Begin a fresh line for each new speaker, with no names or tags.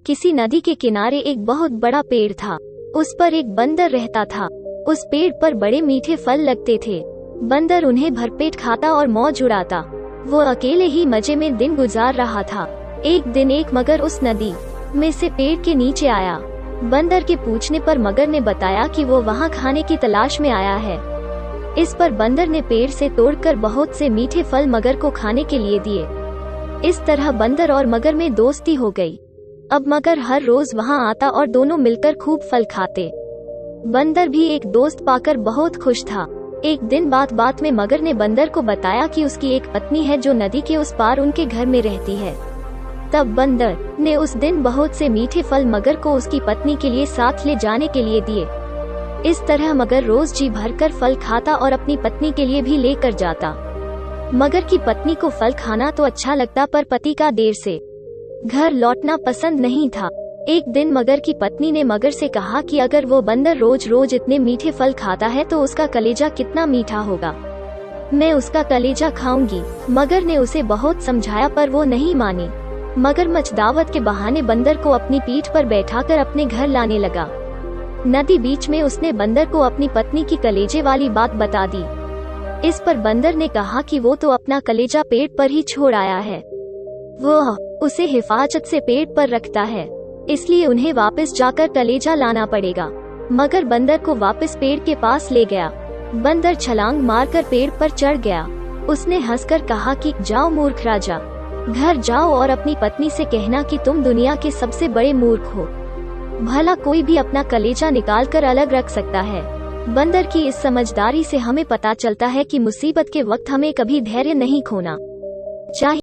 किसी नदी के किनारे एक बहुत बड़ा पेड़ था। उस पर एक बंदर रहता था। उस पेड़ पर बड़े मीठे फल लगते थे। बंदर उन्हें भरपेट खाता और मौज उड़ाता। वो अकेले ही मजे में दिन गुजार रहा था। एक दिन एक मगर उस नदी में से पेड़ के नीचे आया। बंदर के पूछने पर मगर ने बताया कि वो वहाँ खाने की तलाश में आया है। इस पर बंदर ने पेड़ से तोड़कर बहुत से मीठे फल मगर को खाने के लिए दिए। इस तरह बंदर और मगर में दोस्ती हो गई। अब मगर हर रोज वहाँ आता और दोनों मिलकर खूब फल खाते। बंदर भी एक दोस्त पाकर बहुत खुश था। एक दिन बात में मगर ने बंदर को बताया कि उसकी एक पत्नी है जो नदी के उस पार उनके घर में रहती है। तब बंदर ने उस दिन बहुत से मीठे फल मगर को उसकी पत्नी के लिए साथ ले जाने के लिए दिए। इस तरह मगर रोज जी भरकर फल खाता और अपनी पत्नी के लिए भी लेकर जाता। मगर की पत्नी को फल खाना तो अच्छा लगता, पर पति का देर से घर लौटना पसंद नहीं था। एक दिन मगर की पत्नी ने मगर से कहा कि अगर वो बंदर रोज रोज इतने मीठे फल खाता है तो उसका कलेजा कितना मीठा होगा, मैं उसका कलेजा खाऊंगी। मगर ने उसे बहुत समझाया पर वो नहीं मानी। मगरमच्छ दावत के बहाने बंदर को अपनी पीठ पर बैठाकर अपने घर लाने लगा। नदी बीच में उसने बंदर को अपनी पत्नी की कलेजे वाली बात बता दी। इस पर बंदर ने कहा कि वो तो अपना कलेजा पेड़ पर ही छोड़ आया है, वो उसे हिफाजत से पेड़ पर रखता है, इसलिए उन्हें वापस जाकर कलेजा लाना पड़ेगा। मगर बंदर को वापस पेड़ के पास ले गया। बंदर छलांग मारकर पेड़ पर चढ़ गया। उसने हंसकर कहा कि जाओ मूर्ख राजा, घर जाओ और अपनी पत्नी से कहना कि तुम दुनिया के सबसे बड़े मूर्ख हो। भला कोई भी अपना कलेजा निकालकर अलग रख सकता है। बंदर की इस समझदारी से हमें पता चलता है कि मुसीबत के वक्त हमें कभी धैर्य नहीं खोना चाहिए।